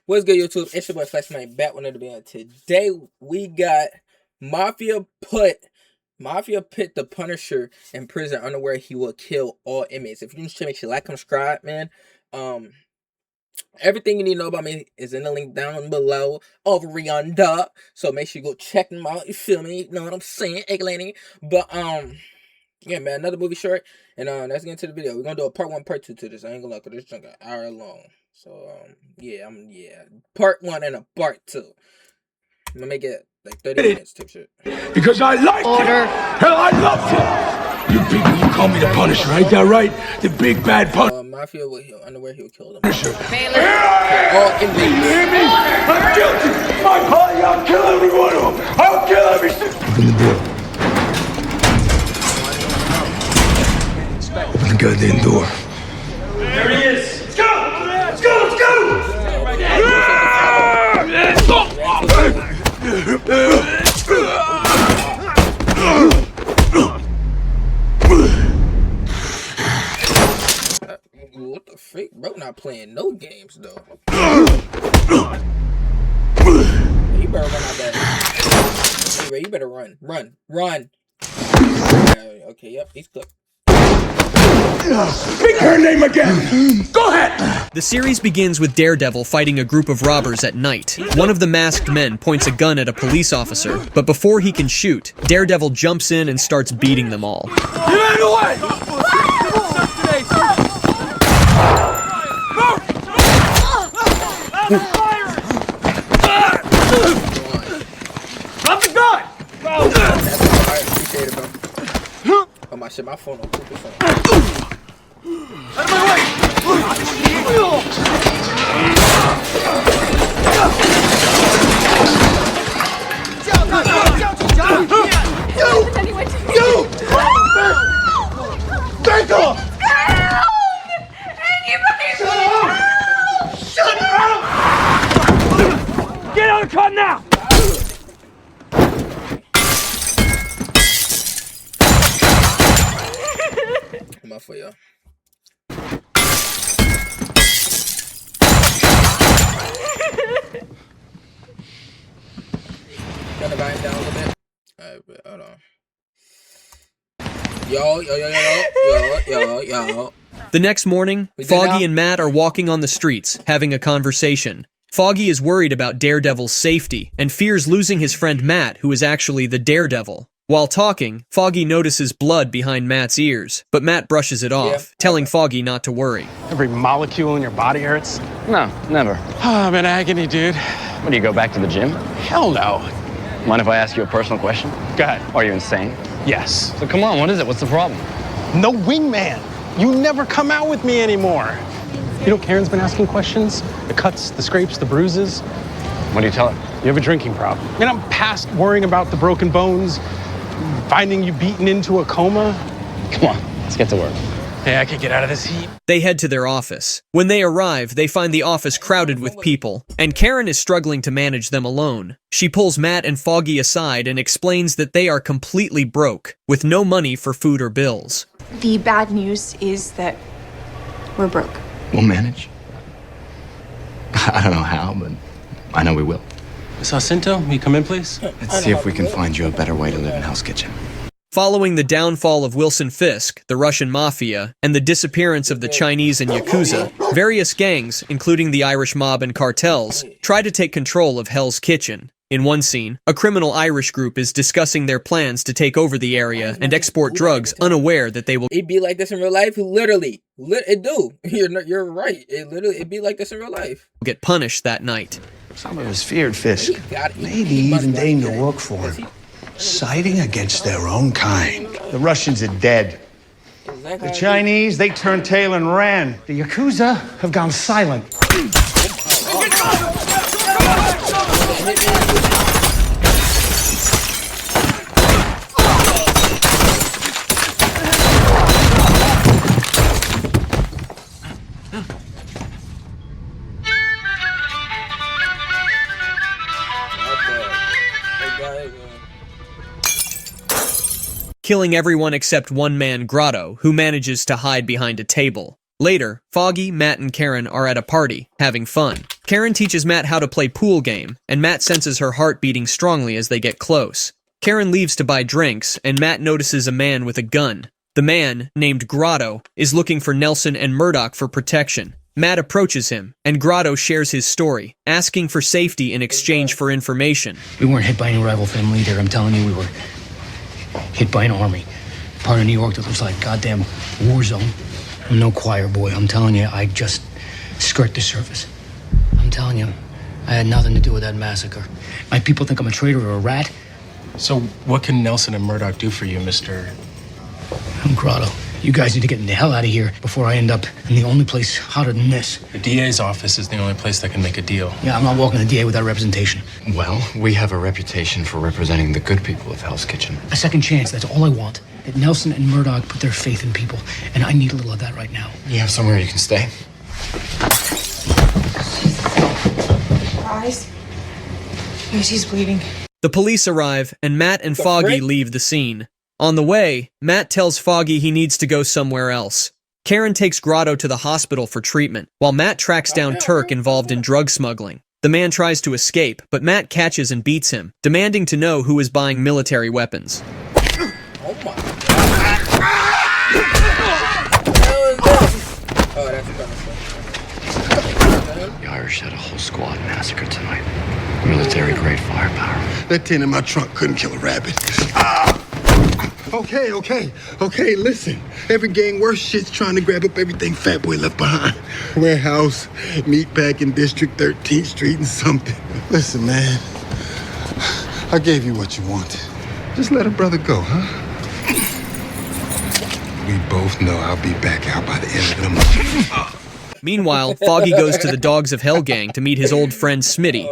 What's good, YouTube? It's your boy Flex Man back with another video. Today we got Mafia put the Punisher in prison under where he will kill all inmates. If you just make sure like, subscribe, man. Everything you need to know about me is in the link down below over yonder. So make sure you go check them out. You feel me? You know what I'm saying? Egg lady. But yeah, man, another movie short. And let's get into the video. We're gonna do a part 1, part 2 to this. I ain't gonna lie, cause this junk an hour long. So yeah, part 1 and a part 2. I'm gonna make it like 30 minutes type shit. Because I like it. Hell, I love it. You people, you call me the Punisher, ain't that right? The big bad Punisher. Mafia will heal underwear. He'll kill them. Punisher. All inmates. You hear me? I'm guilty. My party, I'll kill every one of them. I'll kill every single. Open the door. Open the goddamn door. There he is. Let's go. Let's go. Let's go. What the freak? Bro, not playing no games though. You better run out that. Hey, Ray, you better run. Run. Okay, yep, he's cooked. Speak her name again. Go ahead. The series begins with Daredevil fighting a group of robbers at night. One of the masked men points a gun at a police officer, but before he can shoot, Daredevil jumps in and starts beating them all. Get out of the way. Drop the gun. I appreciate it, bro. Oh my shit, my phone on focus on. Out of my way. Back off. Shut up. Get out of the car now. I'm out for y'all. Gonna buy him down a little bit. Alright, but hold on. Yo. The next morning, Foggy and Matt are walking on the streets, having a conversation. Foggy is worried about Daredevil's safety and fears losing his friend Matt, who is actually the Daredevil. While talking, Foggy notices blood behind Matt's ears, but Matt brushes it off, telling Foggy not to worry. Every molecule in your body hurts? No, never. Oh, I'm in agony, dude. What, do you go back to the gym? Hell no. Mind if I ask you a personal question? Go ahead. Are you insane? Yes. So come on, what is it? What's the problem? No wingman. You never come out with me anymore. You know, Karen's been asking questions. The cuts, the scrapes, the bruises. What do you tell her? You have a drinking problem. And I'm past worrying about the broken bones, finding you beaten into a coma. Come on, let's get to work. Hey, I could get out of this heat. They head to their office. When they arrive, they find the office crowded with people, and Karen is struggling to manage them alone. She pulls Matt and Foggy aside and explains that they are completely broke, with no money for food or bills. The bad news is that we're broke. We'll manage. I don't know how, but I know we will. Miss Jacinto, will you come in, please? Let's see if we can find you a better way to live in Hell's Kitchen. Following the downfall of Wilson Fisk, the Russian Mafia, and the disappearance of the Chinese and Yakuza, various gangs, including the Irish mob and cartels, try to take control of Hell's Kitchen. In one scene, a criminal Irish group is discussing their plans to take over the area and export drugs, unaware that they will It be like this in real life, literally. It do. You're right. It be like this in real life. get punished that night. Some of us feared Fisk. Maybe even deigned to work for him. Siding against their own kind. The Russians are dead. The Chinese, they turned tail and ran. The Yakuza have gone silent. killing everyone except one man, Grotto, who manages to hide behind a table. Later, Foggy, Matt, and Karen are at a party, having fun. Karen teaches Matt how to play pool game, and Matt senses her heart beating strongly as they get close. Karen leaves to buy drinks, and Matt notices a man with a gun. The man, named Grotto, is looking for Nelson and Murdoch for protection. Matt approaches him, and Grotto shares his story, asking for safety in exchange for information. We weren't hit by any rival family either. I'm telling you, we were hit by an army. Part of New York that looks like a goddamn war zone. I'm no choir boy. I'm telling you, I just skirt the surface. I'm telling you, I had nothing to do with that massacre. My people think I'm a traitor or a rat. So what can Nelson and Murdoch do for you, Mr. I'm Grotto. You guys need to get the hell out of here before I end up in the only place hotter than this. The DA's office is the only place that can make a deal. Yeah, I'm not walking the DA without representation. Well, we have a reputation for representing the good people of Hell's Kitchen. A second chance, that's all I want. That Nelson and Murdoch put their faith in people, and I need a little of that right now. You have somewhere you can stay? Eyes. She's bleeding. The police arrive, and Matt and Foggy leave the scene. On the way, Matt tells Foggy he needs to go somewhere else. Karen takes Grotto to the hospital for treatment, while Matt tracks down Turk involved in drug smuggling. The man tries to escape, but Matt catches and beats him, demanding to know who is buying military weapons. Oh my god. Oh, that's The Irish had a whole squad massacre tonight. Military-grade firepower. That tin in my trunk couldn't kill a rabbit. Okay, listen. Every gang worse shit's trying to grab up everything Fat Boy left behind. Warehouse, meatpacking district, 13th Street and something. Listen, man. I gave you what you wanted. Just let a brother go, huh? We both know I'll be back out by the end of the month. Meanwhile, Foggy goes to the Dogs of Hell gang to meet his old friend Smitty.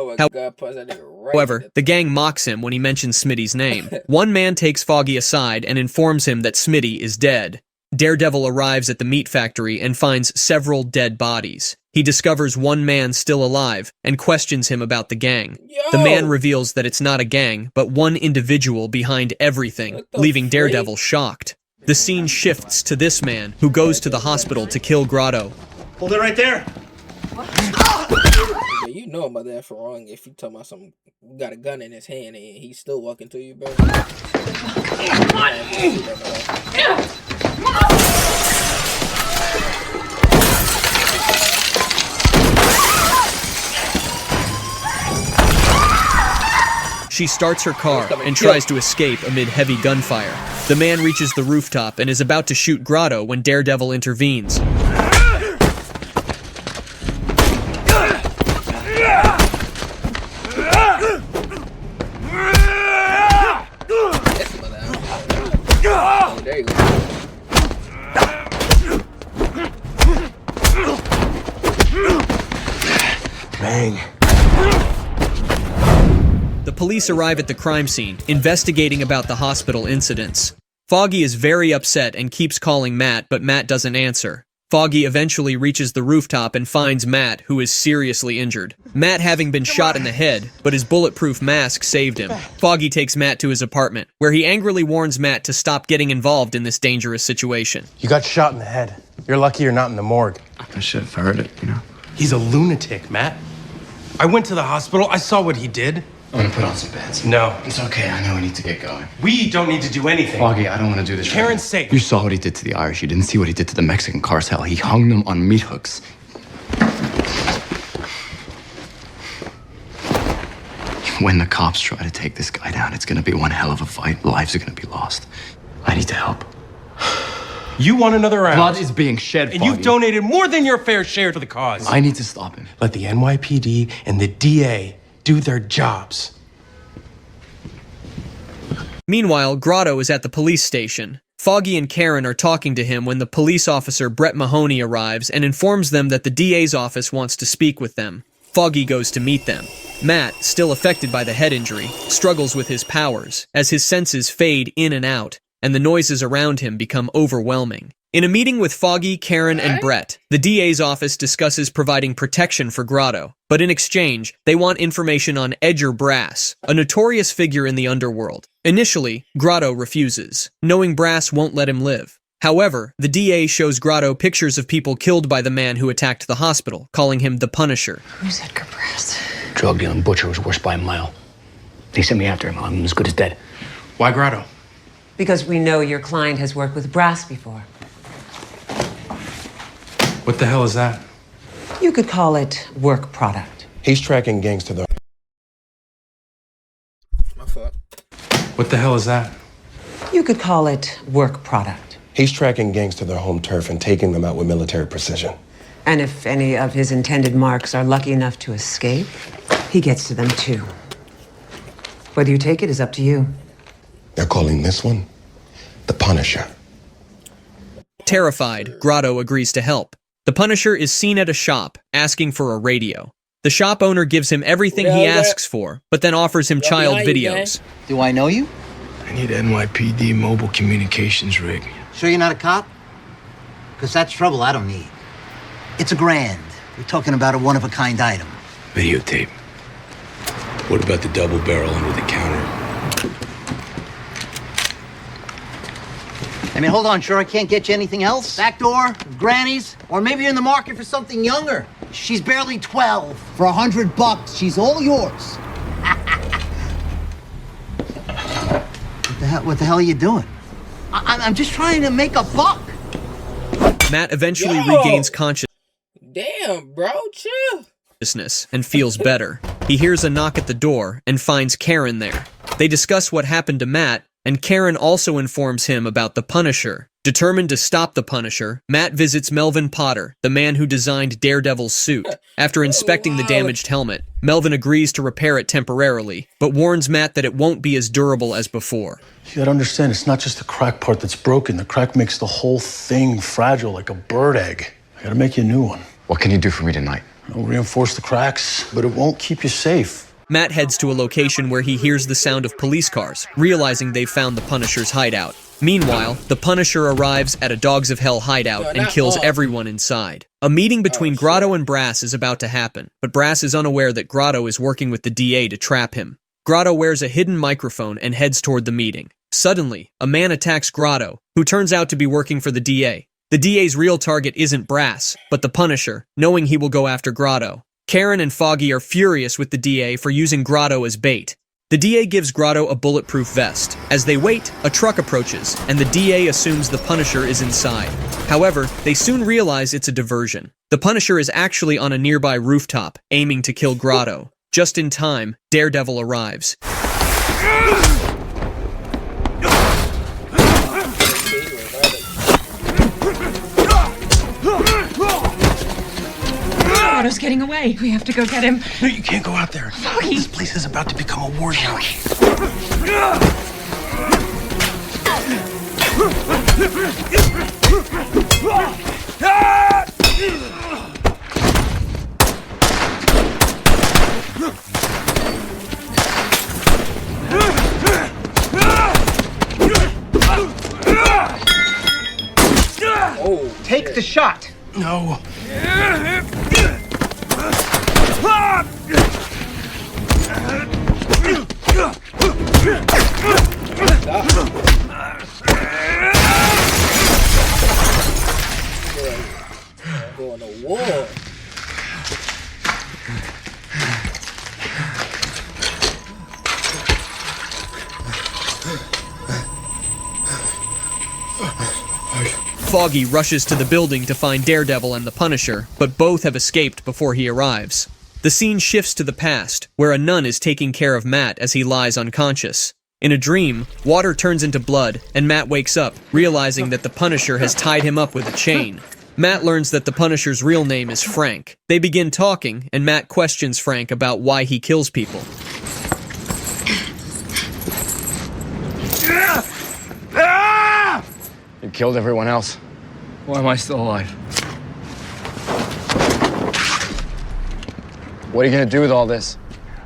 However, the gang mocks him when he mentions Smitty's name. One man takes Foggy aside and informs him that Smitty is dead. Daredevil arrives at the meat factory and finds several dead bodies. He discovers one man still alive and questions him about the gang. The man reveals that it's not a gang, but one individual behind everything, leaving Daredevil shocked. The scene shifts to this man, who goes to the hospital to kill Grotto. Hold it right there. Yeah, you know about that for wrong if you talking about some got a gun in his hand and he's still walking to you, bro. She starts her car and tries to escape amid heavy gunfire. The man reaches the rooftop and is about to shoot Grotto when Daredevil intervenes. There you go. Bang. The police arrive at the crime scene, investigating about the hospital incidents. Foggy is very upset and keeps calling Matt, but Matt doesn't answer. Foggy eventually reaches the rooftop and finds Matt, who is seriously injured. Matt having been shot in the head, but his bulletproof mask saved him. Foggy takes Matt to his apartment, where he angrily warns Matt to stop getting involved in this dangerous situation. You got shot in the head. You're lucky you're not in the morgue. I should have heard it, you know. He's a lunatic, Matt. I went to the hospital. I saw what he did. I'm gonna put on some pants. No. It's okay, I know I need to get going. We don't need to do anything. Foggy, I don't want to do this. Karen's safe. You saw what he did to the Irish. You didn't see what he did to the Mexican cartel. He hung them on meat hooks. When the cops try to take this guy down, it's gonna be one hell of a fight. Lives are gonna be lost. I need to help. You want another round. Blood is being shed, and Foggy. you've donated more than your fair share to the cause. I need to stop him. Let the NYPD and the DA do their jobs. Meanwhile, Grotto is at the police station. Foggy and Karen are talking to him when the police officer Brett Mahoney arrives and informs them that the DA's office wants to speak with them. Foggy goes to meet them. Matt, still affected by the head injury, struggles with his powers, as his senses fade in and out, and the noises around him become overwhelming. In a meeting with Foggy, Karen, and Brett, the DA's office discusses providing protection for Grotto, but in exchange, they want information on Edger Brass, a notorious figure in the underworld. Initially, Grotto refuses, knowing Brass won't let him live. However, the DA shows Grotto pictures of people killed by the man who attacked the hospital, calling him the Punisher. Who's Edgar Brass? Drug dealing butcher was worse by a mile. They sent me after him. I'm as good as dead. Why Grotto? Because we know your client has worked with Brass before. What the hell is that? You could call it work product. He's tracking gangs to the... My fault. What the hell is that? You could call it work product. He's tracking gangs to their home turf and taking them out with military precision. And if any of his intended marks are lucky enough to escape, he gets to them too. Whether you take it is up to you. They're calling this one the Punisher. Terrified, Grotto agrees to help. The Punisher is seen at a shop, asking for a radio. The shop owner gives him everything he asks for, but then offers him child videos. Do I know you? I need NYPD mobile communications rig. Sure you're not a cop? Because that's trouble I don't need. It's $1,000. We're talking about a one-of-a-kind item. Videotape. What about the double barrel under the counter? I mean, hold on, sure I can't get you anything else? Back door, grannies, or maybe you're in the market for something younger. She's barely 12. For $100, she's all yours. What the hell are you doing? I'm just trying to make a buck. Matt eventually regains consciousness. Damn, bro, chill. And feels better. He hears a knock at the door and finds Karen there. They discuss what happened to Matt, and Karen also informs him about the Punisher. Determined to stop the Punisher, Matt visits Melvin Potter, the man who designed Daredevil's suit. After inspecting the damaged helmet, Melvin agrees to repair it temporarily, but warns Matt that it won't be as durable as before. You gotta understand, it's not just the crack part that's broken. The crack makes the whole thing fragile like a bird egg. I gotta make you a new one. What can you do for me tonight? I'll reinforce the cracks, but it won't keep you safe. Matt heads to a location where he hears the sound of police cars, realizing they've found the Punisher's hideout. Meanwhile, the Punisher arrives at a Dogs of Hell hideout and kills everyone inside. A meeting between Grotto and Brass is about to happen, but Brass is unaware that Grotto is working with the DA to trap him. Grotto wears a hidden microphone and heads toward the meeting. Suddenly, a man attacks Grotto, who turns out to be working for the DA. The DA's real target isn't Brass, but the Punisher, knowing he will go after Grotto. Karen and Foggy are furious with the DA for using Grotto as bait. The DA gives Grotto a bulletproof vest. As they wait, a truck approaches, and the DA assumes the Punisher is inside. However, they soon realize it's a diversion. The Punisher is actually on a nearby rooftop, aiming to kill Grotto. Just in time, Daredevil arrives. Grotto's getting away. We have to go get him. No, you can't go out there. Foggy. This place is about to become a war zone. Take the shot. No. Going to war. Foggy rushes to the building to find Daredevil and the Punisher, but both have escaped before he arrives. The scene shifts to the past, where a nun is taking care of Matt as he lies unconscious. In a dream, water turns into blood, and Matt wakes up, realizing that the Punisher has tied him up with a chain. Matt learns that the Punisher's real name is Frank. They begin talking, and Matt questions Frank about why he kills people. You killed everyone else. Why am I still alive? What are you gonna do with all this?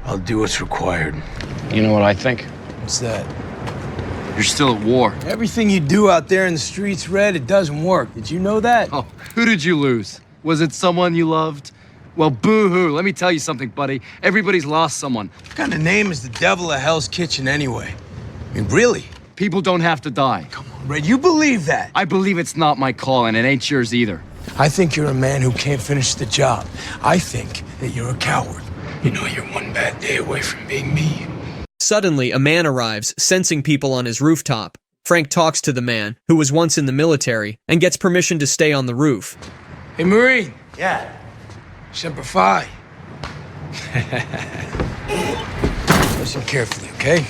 I'll do what's required. You know what I think? What's that? You're still at war. Everything you do out there in the streets, Red, it doesn't work. Did you know that? Oh, who did you lose? Was it someone you loved? Well, boo-hoo. Let me tell you something, buddy. Everybody's lost someone. What kind of name is the devil of Hell's Kitchen anyway? I mean, really? People don't have to die. Come on. Red, you believe that? I believe it's not my call, and it ain't yours either. I think you're a man who can't finish the job. I think that you're a coward. You know, you're one bad day away from being me. Suddenly, a man arrives, sensing people on his rooftop. Frank talks to the man, who was once in the military, and gets permission to stay on the roof. Hey, Marine. Yeah. Semper Fi. Listen carefully, okay?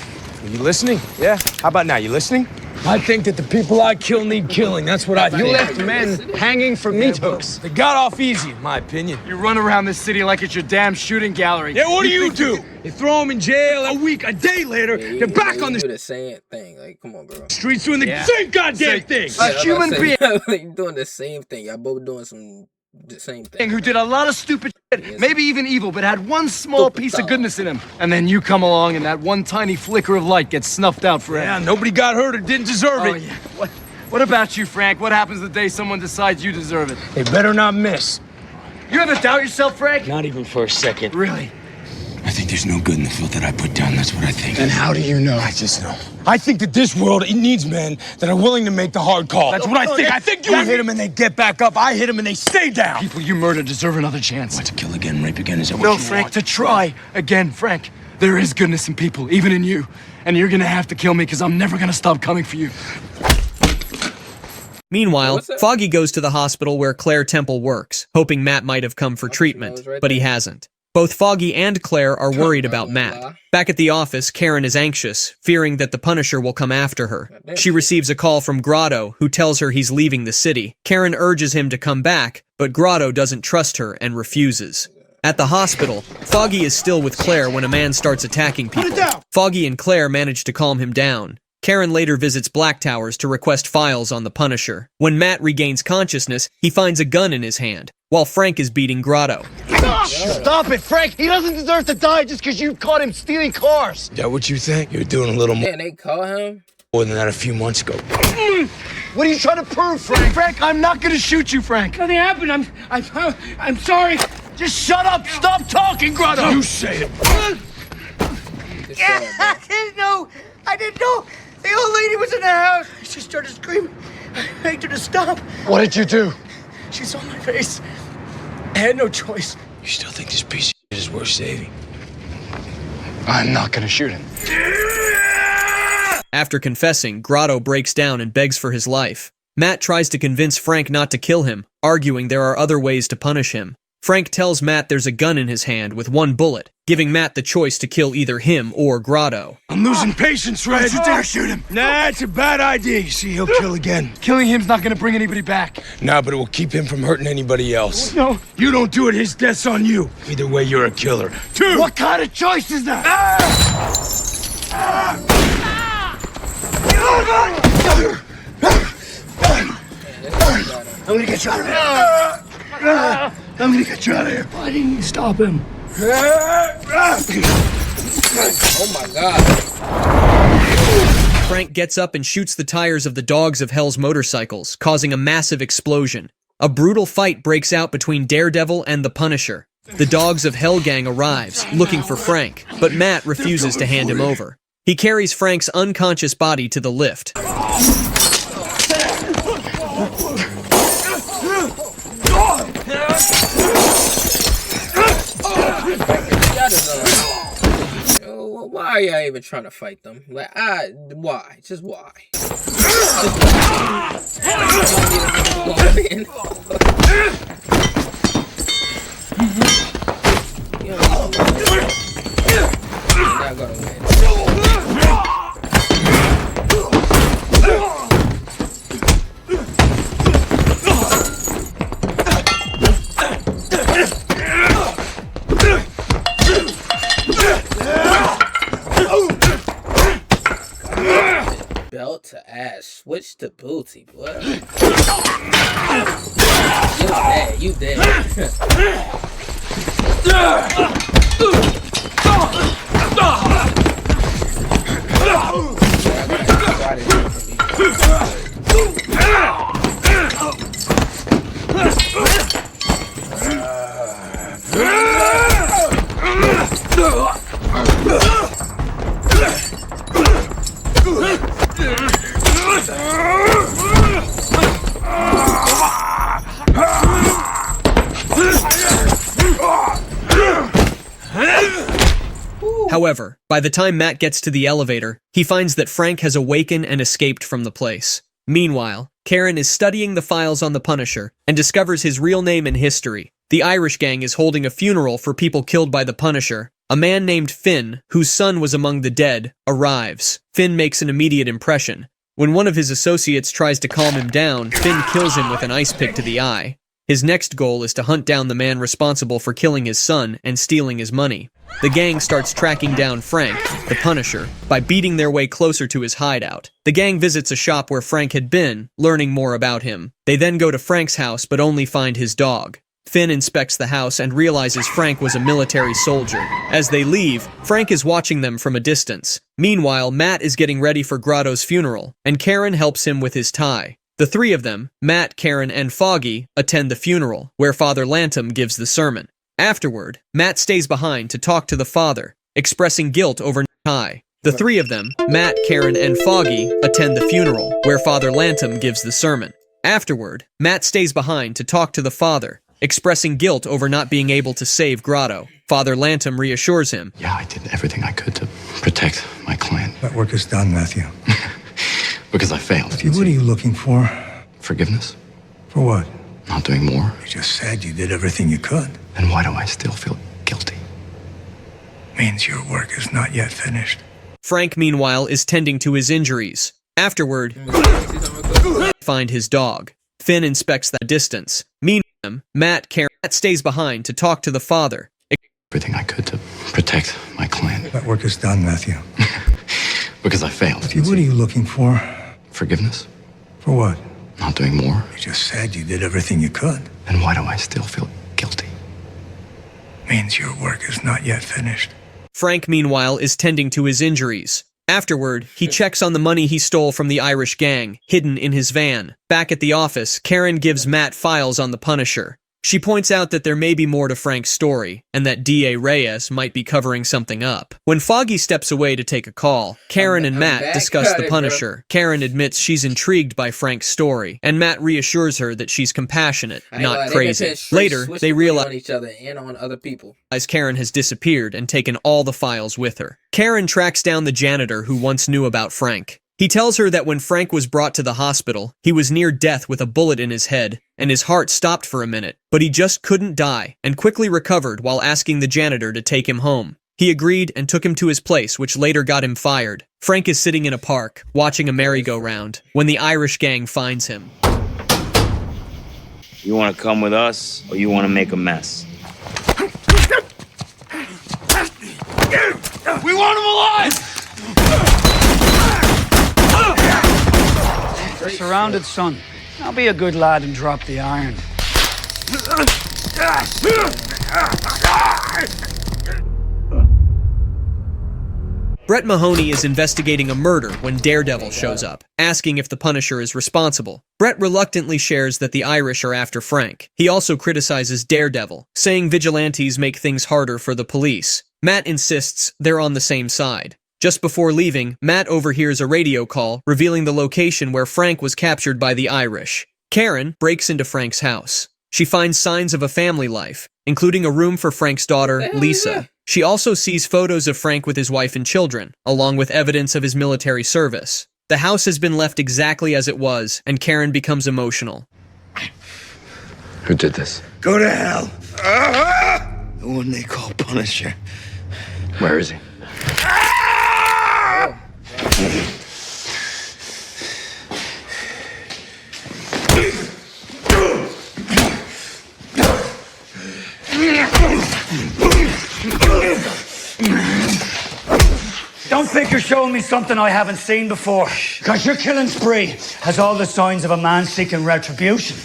Are you listening? Yeah? How about now? You listening? I think that the people I kill need killing. That's what I think. You left men hanging from meat hooks. They got off easy, in my opinion. You run around this city like it's your damn shooting gallery. Yeah, what do you do? You throw them in jail a week, a day later, they're back on do the the same thing. Like, come on, bro. streets doing the same goddamn thing. A human being Like, doing the same thing. Y'all both doing the same thing. who did a lot of stupid shit, maybe even evil, but had one small piece of goodness in him. And then you come along and that one tiny flicker of light gets snuffed out forever. Yeah, nobody got hurt or didn't deserve Oh, it. yeah. What about you, Frank? What happens the day someone decides you deserve it? They better not miss. You ever doubt yourself, Frank? Not even for a second. Really? I think there's no good in the filth that I put down. That's what I think. And how do you know? I just know. I think that this world, it needs men that are willing to make the hard call. That's what I think. I think you hit them and they get back up. I hit them and they stay down. People you murder deserve another chance. What, to kill again, rape again? Is that what No, you Frank, want? to try again, Frank. There is goodness in people, even in you. And you're gonna have to kill me because I'm never gonna stop coming for you. Meanwhile, Foggy goes to the hospital where Claire Temple works, hoping Matt might have come for treatment, but he hasn't. Both Foggy and Claire are worried about Matt. Back at the office, Karen is anxious, fearing that the Punisher will come after her. She receives a call from Grotto, who tells her he's leaving the city. Karen urges him to come back, but Grotto doesn't trust her and refuses. At the hospital, Foggy is still with Claire when a man starts attacking people. Foggy and Claire manage to calm him down. Karen later visits Black Towers to request files on the Punisher. When Matt regains consciousness, he finds a gun in his hand, while Frank is beating Grotto. Stop it, Frank! He doesn't deserve to die just because you caught him stealing cars! Is that what you think? You're doing a little more And they call him? than that a few months ago. What are you trying to prove, Frank? Frank, I'm not gonna shoot you, Frank. Nothing happened. I'm sorry. Just shut up! Stop talking, Grotto! You say it. I didn't know. The old lady was in the house. She started screaming. I begged her to stop. What did you do? She saw my face. I had no choice. You still think this piece of shit is worth saving? I'm not gonna shoot him. After confessing, Grotto breaks down and begs for his life. Matt tries to convince Frank not to kill him, arguing there are other ways to punish him. Frank tells Matt there's a gun in his hand with one bullet, giving Matt the choice to kill either him or Grotto. I'm losing patience, Red. Don't you dare shoot him. Nah, it's a bad idea. You see, he'll kill again. Killing him's not gonna bring anybody back. Nah, but it will keep him from hurting anybody else. No. You don't do it, his death's on you. Either way, you're a killer. Two! What kind of choice is that? I'm gonna get you out of here. I'm gonna get you out of here. Why didn't you stop him? Oh my god. Frank gets up and shoots the tires of the Dogs of Hell's motorcycles, causing a massive explosion. A brutal fight breaks out between Daredevil and the Punisher. The Dogs of Hell gang arrives, looking for Frank, but Matt refuses to hand him over. He carries Frank's unconscious body to the lift. Why are y'all even trying to fight them? Like, why? Just why? Not gonna win. Belt to ass, switch to booty, boy. You dead. However, by the time Matt gets to the elevator, he finds that Frank has awakened and escaped from the place. Meanwhile, Karen is studying the files on the Punisher and discovers his real name and history. The Irish gang is holding a funeral for people killed by the Punisher. A man named Finn, whose son was among the dead, arrives. Finn makes an immediate impression. When one of his associates tries to calm him down, Finn kills him with an ice pick to the eye. His next goal is to hunt down the man responsible for killing his son and stealing his money. The gang starts tracking down Frank, the Punisher, by beating their way closer to his hideout. The gang visits a shop where Frank had been, learning more about him. They then go to Frank's house but only find his dog. Finn inspects the house and realizes Frank was a military soldier. As they leave, Frank is watching them from a distance. Meanwhile, Matt is getting ready for Grotto's funeral, and Karen helps him with his tie. The three of them, Matt, Karen, and Foggy, attend the funeral, where Father Lantom gives the sermon. Afterward, Matt stays behind to talk to the father, expressing guilt over tie. The three of them, Matt, Karen, and Foggy, attend the funeral, where Father Lantom gives the sermon. Afterward, Matt stays behind to talk to the father, expressing guilt over not being able to save Grotto. Father Lantom reassures him. Yeah, I did everything I could to protect my client. That work is done, Matthew. Because I failed. What are you looking for? Forgiveness? For what? Not doing more? You just said you did everything you could. Then why do I still feel guilty? Means your work is not yet finished. Frank, meanwhile, is tending to his injuries. Afterward, find his dog. Finn inspects the distance. Meanwhile, Matt stays behind to talk to the father. Everything I could to protect my client. That work is done, Matthew. Because I failed. What are you looking for? Forgiveness? For what? Not doing more? You just said you did everything you could. Then why do I still feel guilty? Means your work is not yet finished. Frank, meanwhile, is tending to his injuries. Afterward, he checks on the money he stole from the Irish gang, hidden in his van. Back at the office, Karen gives Matt files on the Punisher. She points out that there may be more to Frank's story, and that D.A. Reyes might be covering something up. When Foggy steps away to take a call, Karen and Matt discuss the Punisher. Karen admits she's intrigued by Frank's story, and Matt reassures her that she's compassionate, not crazy. Later, they realize on each other and on other people. Karen has disappeared and taken all the files with her. Karen tracks down the janitor who once knew about Frank. He tells her that when Frank was brought to the hospital, he was near death with a bullet in his head, and his heart stopped for a minute, but he just couldn't die, and quickly recovered while asking the janitor to take him home. He agreed and took him to his place, which later got him fired. Frank is sitting in a park, watching a merry-go-round, when the Irish gang finds him. You want to come with us, or you want to make a mess? We want him alive! We're surrounded, son. Now be a good lad and drop the iron. Brett Mahoney is investigating a murder when Daredevil shows up, asking if the Punisher is responsible. Brett reluctantly shares that the Irish are after Frank. He also criticizes Daredevil, saying vigilantes make things harder for the police. Matt insists they're on the same side. Just before leaving, Matt overhears a radio call revealing the location where Frank was captured by the Irish. Karen breaks into Frank's house. She finds signs of a family life, including a room for Frank's daughter, Lisa. She also sees photos of Frank with his wife and children, along with evidence of his military service. The house has been left exactly as it was, and Karen becomes emotional. Who did this? Go to hell. The one they call Punisher. Where is he? Don't think you're showing me something I haven't seen before. Because your killing spree has all the signs of a man seeking retribution.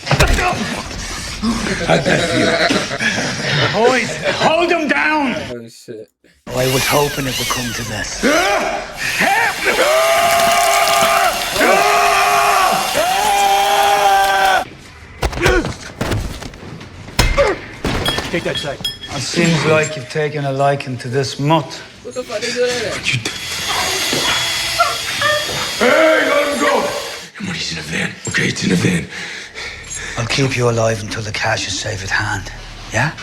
How'd that feel? Boys, hold him down! Oh, shit. I was hoping it would come to this. Take that side. It seems like you've taken a liking to this mutt. What the fuck is that? Hey, let him go! Money's in a van. Okay, it's in a van. I'll keep you alive until the cash is safe at hand. Yeah?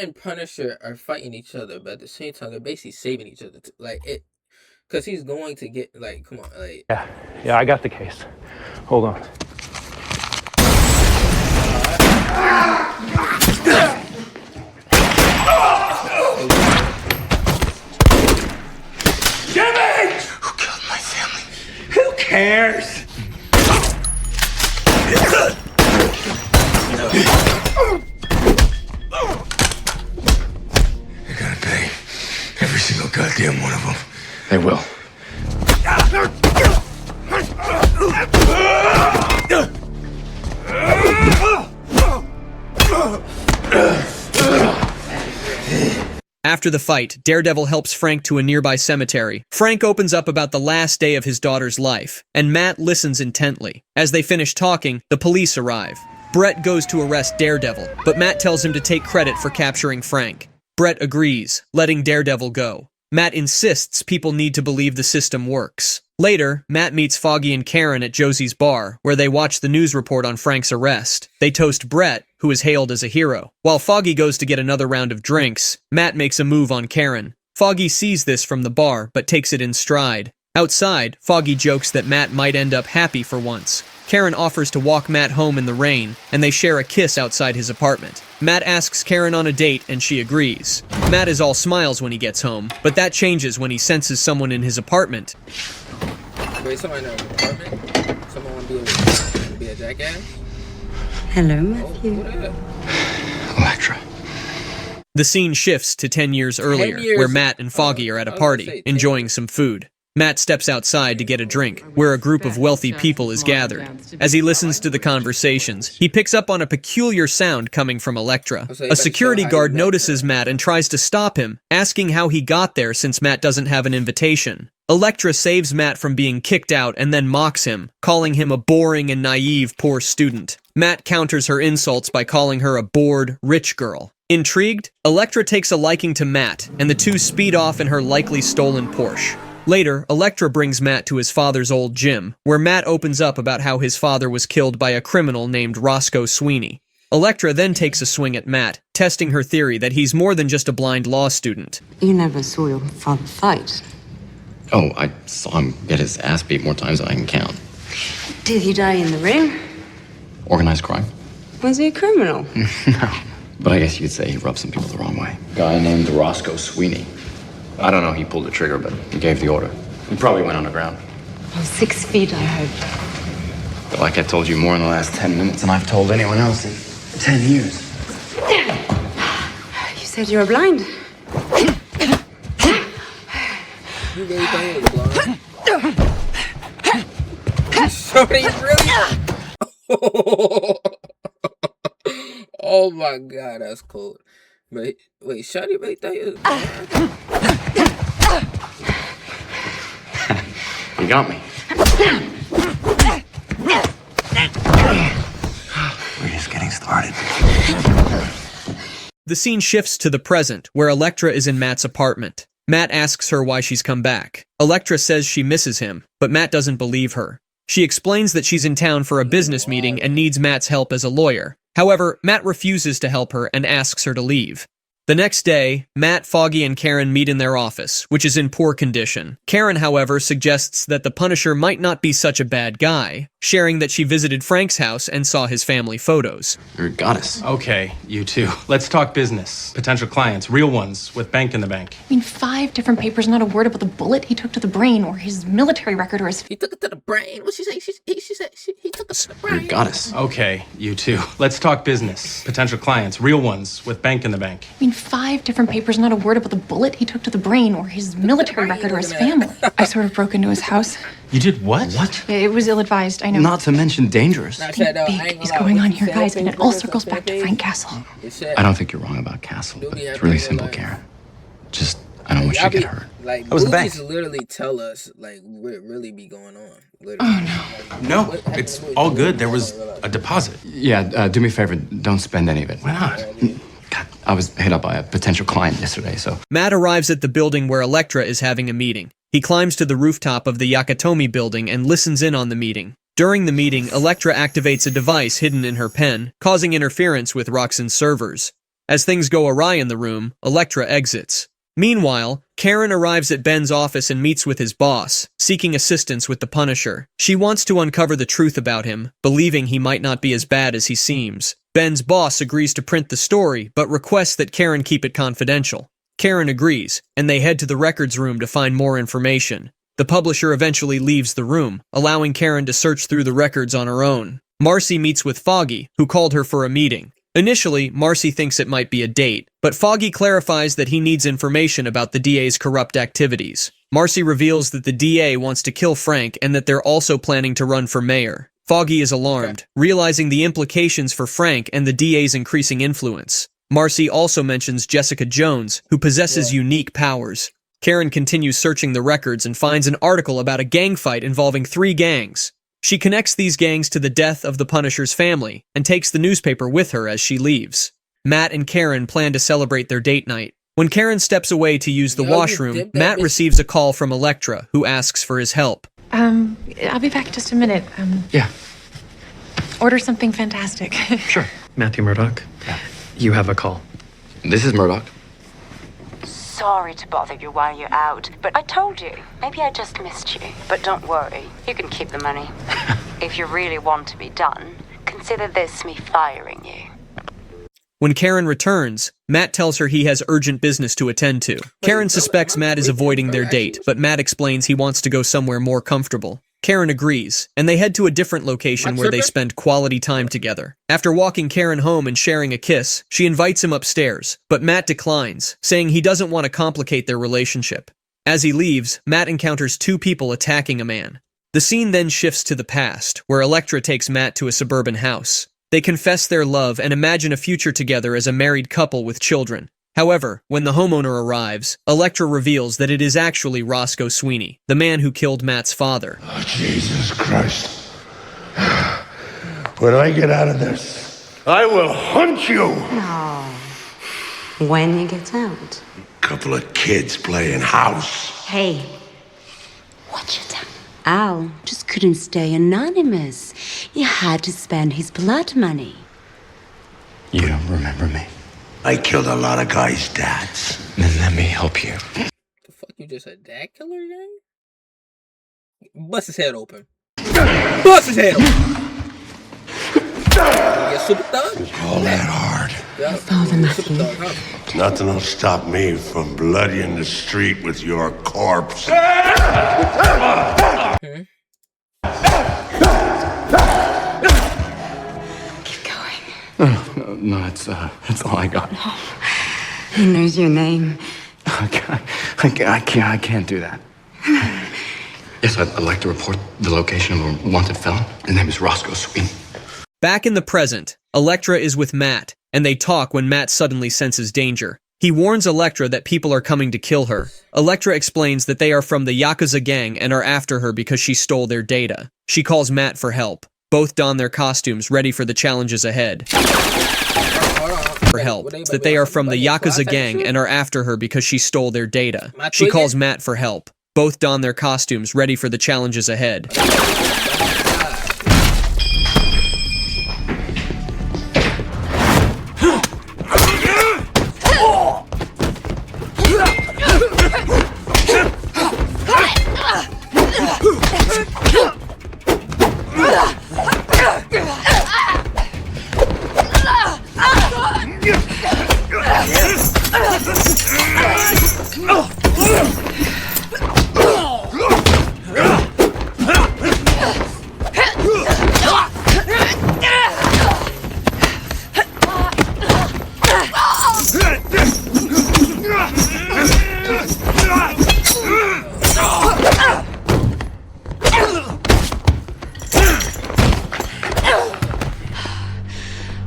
and Punisher are fighting each other, but at the same time, they're basically saving each other. Like it, because he's going to get like, come on, like. Yeah, I got the case. Hold on. Jimmy! Who killed my family? Who cares? They're gonna pay. Every single goddamn one of them. They will. After the fight, Daredevil helps Frank to a nearby cemetery. Frank opens up about the last day of his daughter's life, and Matt listens intently. As they finish talking, the police arrive. Brett goes to arrest Daredevil, but Matt tells him to take credit for capturing Frank. Brett agrees, letting Daredevil go. Matt insists people need to believe the system works. Later, Matt meets Foggy and Karen at Josie's bar, where they watch the news report on Frank's arrest. They toast Brett, who is hailed as a hero. While Foggy goes to get another round of drinks, Matt makes a move on Karen. Foggy sees this from the bar, but takes it in stride. Outside, Foggy jokes that Matt might end up happy for once. Karen offers to walk Matt home in the rain, and they share a kiss outside his apartment. Matt asks Karen on a date, and she agrees. Matt is all smiles when he gets home, but that changes when he senses someone in his apartment. Wait, someone in the apartment? Someone want to be a jackass? Hello, Matthew. Electra. The scene shifts to 10 years earlier, where Matt and Foggy are at a party, enjoying some food. Matt steps outside to get a drink, where a group of wealthy people is gathered. As he listens to the conversations, he picks up on a peculiar sound coming from Electra. A security guard notices Matt and tries to stop him, asking how he got there since Matt doesn't have an invitation. Electra saves Matt from being kicked out and then mocks him, calling him a boring and naive poor student. Matt counters her insults by calling her a bored, rich girl. Intrigued, Electra takes a liking to Matt, and the two speed off in her likely stolen Porsche. Later, Electra brings Matt to his father's old gym, where Matt opens up about how his father was killed by a criminal named Roscoe Sweeney. Electra then takes a swing at Matt, testing her theory that he's more than just a blind law student. You never saw your father fight. Oh, I saw him get his ass beat more times than I can count. Did he die in the ring? Organized crime? Was he a criminal? No. But I guess you'd say he rubbed some people the wrong way. Guy named Roscoe Sweeney. I don't know, he pulled the trigger, but he gave the order. He probably went underground. Oh, 6 feet, I hope. But like I told you more in the last 10 minutes than I've told anyone else in 10 years. You said you were blind. You really thought he was blind? Shorty, really? Oh my god, that's cold. Wait, Shorty really thought he was blind? You got me. We're just getting started. The scene shifts to the present, where Electra is in Matt's apartment. Matt asks her why she's come back. Electra says she misses him, but Matt doesn't believe her. She explains that she's in town for a business meeting and needs Matt's help as a lawyer. However, Matt refuses to help her and asks her to leave. The next day, Matt, Foggy, and Karen meet in their office, which is in poor condition. Karen, however, suggests that the Punisher might not be such a bad guy, sharing that she visited Frank's house and saw his family photos. You're a goddess. Okay, you two. Let's talk business. Potential clients, real ones, with bank in the bank. I mean, 5 different papers, not a word about the bullet he took to the brain, or his military record, or his... He took it to the brain? What'd she say? She said he took it to the brain. You're a goddess. Okay, you two. Let's talk business. Potential clients, real ones, with bank in the bank. I mean, 5 different papers, not a word about the bullet he took to the brain, or his military record, or his family. I sort of broke into his house. You did what? What? It was ill-advised, I know. Not to mention dangerous. Something big is going on here, guys, and it all circles back to Frank Castle. I don't think you're wrong about Castle, but it's really simple, Karen. Just, I don't want you to get hurt. Like, was the bank. movies literally tell us, like, what really be going on. Literally. Oh, No, it's all good. There was a deposit. Yeah, do me a favor, don't spend any of it. Why not? God, I was hit up by a potential client yesterday, so... Matt arrives at the building where Electra is having a meeting. He climbs to the rooftop of the Yakatomi building and listens in on the meeting. During the meeting, Electra activates a device hidden in her pen, causing interference with Roxxon's servers. As things go awry in the room, Elektra exits. Meanwhile, Karen arrives at Ben's office and meets with his boss, seeking assistance with the Punisher. She wants to uncover the truth about him, believing he might not be as bad as he seems. Ben's boss agrees to print the story, but requests that Karen keep it confidential. Karen agrees, and they head to the records room to find more information. The publisher eventually leaves the room, allowing Karen to search through the records on her own. Marcy meets with Foggy, who called her for a meeting. Initially, Marcy thinks it might be a date, but Foggy clarifies that he needs information about the DA's corrupt activities. Marcy reveals that the DA wants to kill Frank and that they're also planning to run for mayor. Foggy is alarmed, realizing the implications for Frank and the DA's increasing influence. Marcy also mentions Jessica Jones, who possesses unique powers. Karen continues searching the records and finds an article about a gang fight involving 3 gangs. She connects these gangs to the death of the Punisher's family and takes the newspaper with her as she leaves. Matt and Karen plan to celebrate their date night. When Karen steps away to use the washroom, Matt receives a call from Elektra, who asks for his help. I'll be back in just a minute. Yeah. Order something fantastic. Sure. Matthew Murdoch. Yeah. You have a call. This is Murdoch. Sorry to bother you while you're out, but I told you. Maybe I just missed you. But don't worry, you can keep the money. If you really want to be done, consider this me firing you. When Karen returns, Matt tells her he has urgent business to attend to. Karen suspects Matt is avoiding their date, but Matt explains he wants to go somewhere more comfortable. Karen agrees, and they head to a different location where they spend quality time together. After walking Karen home and sharing a kiss, she invites him upstairs, but Matt declines, saying he doesn't want to complicate their relationship. As he leaves, Matt encounters 2 people attacking a man. The scene then shifts to the past, where Elektra takes Matt to a suburban house. They confess their love and imagine a future together as a married couple with children. However, when the homeowner arrives, Elektra reveals that it is actually Roscoe Sweeney, the man who killed Matt's father. Oh, Jesus Christ. When I get out of this, I will hunt you. No. When you get out. Couple of kids playing house. Hey, watch your tongue. Al just couldn't stay anonymous. He had to spend his blood money. You don't remember me. I killed a lot of guys' dads. Then let me help you. The fuck you just a dad killer, gang? Bust his head open. Bust his head open! You super thug? All that hard. Yeah. Father Matthew. Nothing will stop me from bloodying the street with your corpse. No, it's all I got. He knows your name. I can't do that. Yes, I'd like to report the location of a wanted felon. His name is Roscoe Sweeney. Back in the present, Elektra is with Matt, and they talk when Matt suddenly senses danger. He warns Elektra that people are coming to kill her. Elektra explains that they are from the Yakuza gang and are after her because she stole their data. She calls Matt for help. Both don their costumes, ready for the challenges ahead. For help, that they are from the Yakuza gang and are after her because she stole their data. She calls Matt for help. Both don their costumes, ready for the challenges ahead.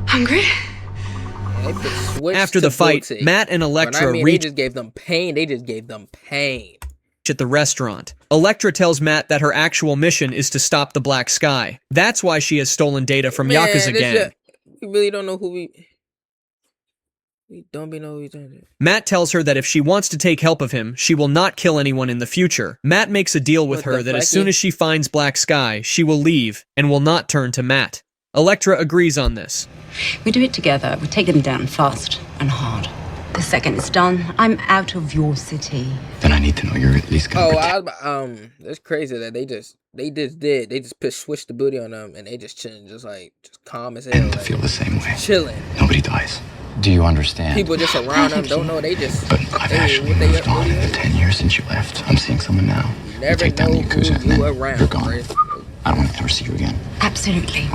Hungry? After the fight, Matt and Elektra reach. They just gave them pain. They just gave them pain. At the restaurant, Elektra tells Matt that her actual mission is to stop the Black Sky. That's why she has stolen data from Yakuza gang. We really don't know who we don't know who he's doing. Matt tells her that if she wants to take help of him, she will not kill anyone in the future. Matt makes a deal with her that as soon as she finds Black Sky, she will leave and will not turn to Matt. Elektra agrees on this. We do it together. We take them down fast and hard. The second it's done, I'm out of your city. Then I need to know you're at least gonna protect. That's crazy that they just switched the booty on them and they just chilling, just calm as hell. And like, feel the same way. Chilling. Nobody dies. Do you understand? People just around them don't know. They just. But I've actually moved on in the 10 years since you left. I'm seeing someone now. You never take down know the Yakuza, who you around. you're gone. Right? I don't want to ever see you again. Absolutely.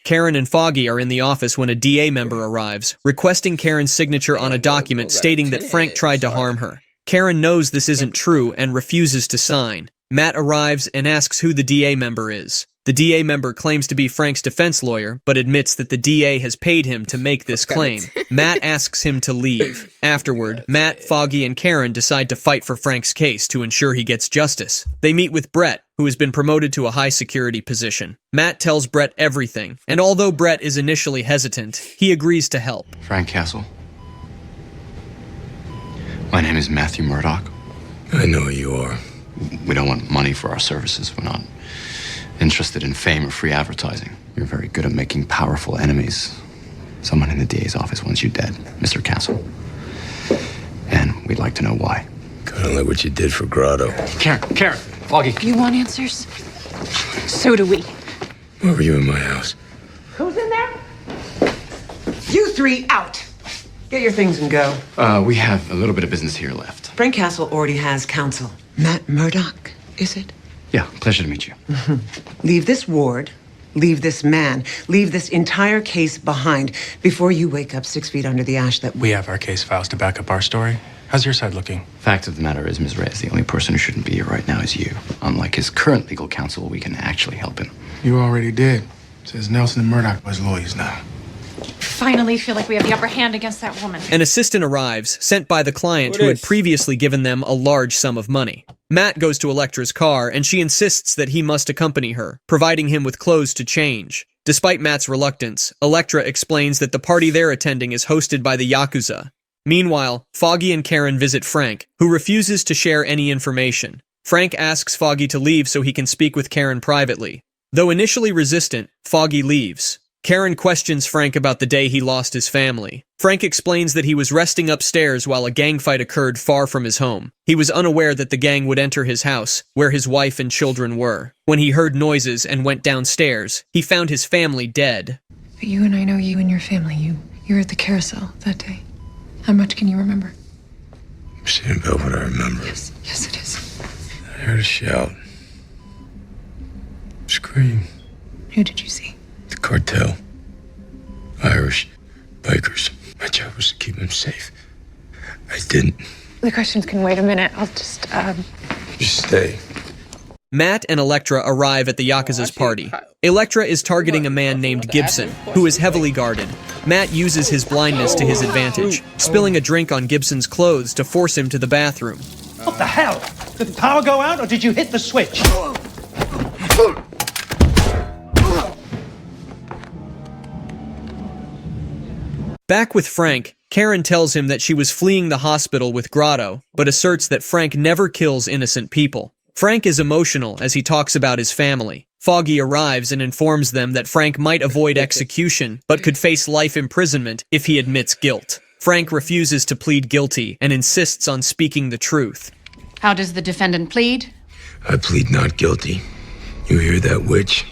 Karen and Foggy are in the office when a DA member arrives, requesting Karen's signature on a document stating that Frank tried to harm her. Karen knows this isn't true and refuses to sign. Matt arrives and asks who the DA member is. The DA member claims to be Frank's defense lawyer, but admits that the DA has paid him to make this claim. Matt asks him to leave. Afterward, Matt, Foggy, and Karen decide to fight for Frank's case to ensure he gets justice. They meet with Brett, who has been promoted to a high-security position. Matt tells Brett everything, and although Brett is initially hesitant, he agrees to help. Frank Castle. My name is Matthew Murdoch. I know who you are. We don't want money for our services. We're not interested in fame or free advertising. You're very good at making powerful enemies. Someone in the DA's office wants you dead, Mr. Castle. And we'd like to know why. Kind of like what you did for Grotto. Karen, Foggy. You want answers? So do we. Why were you in my house? Who's in there? You three out. Get your things and go. We have a little bit of business here left. Frank Castle already has counsel. Matt Murdoch, is it? Yeah, pleasure to meet you. Leave this ward, leave this man, leave this entire case behind before you wake up 6 feet under the ash that We have our case files to back up our story. How's your side looking? Fact of the matter is, Ms. Reyes, the only person who shouldn't be here right now is you. Unlike his current legal counsel, we can actually help him. You already did. Says Nelson and Murdoch was lawyers now. Finally feel like we have the upper hand against that woman. An assistant arrives, sent by the client who had previously given them a large sum of money. Matt goes to Elektra's car, and she insists that he must accompany her, providing him with clothes to change. Despite Matt's reluctance, Elektra explains that the party they're attending is hosted by the Yakuza. Meanwhile, Foggy and Karen visit Frank, who refuses to share any information. Frank asks Foggy to leave so he can speak with Karen privately. Though initially resistant, Foggy leaves. Karen questions Frank about the day he lost his family. Frank explains that he was resting upstairs while a gang fight occurred far from his home. He was unaware that the gang would enter his house, where his wife and children were. When he heard noises and went downstairs, he found his family dead. But you and I know you and your family. You were at the carousel that day. How much can you remember? This ain't about what I remember. Yes, it is. I heard a shout. Scream. Who did you see? The cartel. Irish. Bikers. My job was to keep them safe. I didn't. The questions can wait a minute. I'll just, Just stay. Matt and Elektra arrive at the Yakuza's party. Elektra is targeting a man named Gibson, who is heavily guarded. Matt uses his blindness to his advantage, spilling a drink on Gibson's clothes to force him to the bathroom. What the hell? Did the power go out or did you hit the switch? Back with Frank, Karen tells him that she was fleeing the hospital with Grotto, but asserts that Frank never kills innocent people. Frank is emotional as he talks about his family. Foggy arrives and informs them that Frank might avoid execution, but could face life imprisonment if he admits guilt. Frank refuses to plead guilty and insists on speaking the truth. How does the defendant plead? I plead not guilty. You hear that, witch?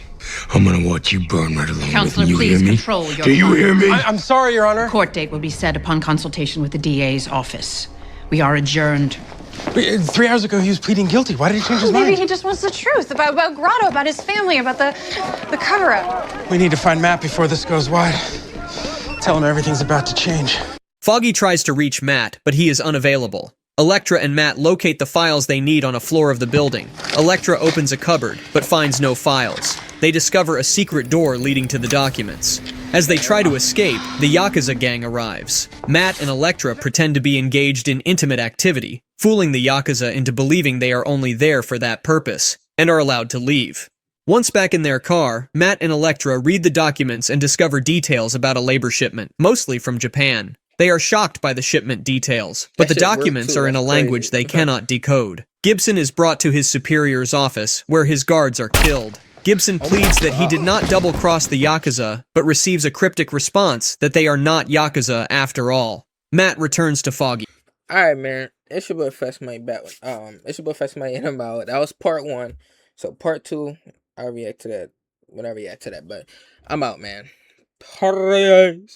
I'm gonna watch you burn right along Counselor, with me. You please hear me? control your Do you hear me? I'm sorry, Your Honor. Court date will be set upon consultation with the DA's office. We are adjourned. 3 hours ago, he was pleading guilty. Why did he change his mind? maybe he just wants the truth about Grotto, about his family, about the cover-up. We need to find Matt before this goes wide. Tell him everything's about to change. Foggy tries to reach Matt, but he is unavailable. Elektra and Matt locate the files they need on a floor of the building. Elektra opens a cupboard, but finds no files. They discover a secret door leading to the documents. As they try to escape, the Yakuza gang arrives. Matt and Elektra pretend to be engaged in intimate activity, fooling the Yakuza into believing they are only there for that purpose, and are allowed to leave. Once back in their car, Matt and Elektra read the documents and discover details about a labor shipment, mostly from Japan. They are shocked by the shipment details, but the documents are in a language they cannot decode. Gibson is brought to his superior's office, where his guards are killed. Gibson pleads that he did not double-cross the Yakuza, but receives a cryptic response that they are not Yakuza after all. Matt returns to Foggy. Alright, man. It's your boy Fast Mike back. It's your boy Fast Mike in and out. That was part 1. So part 2, I'll react to that when I react to that. But I'm out, man. Peace.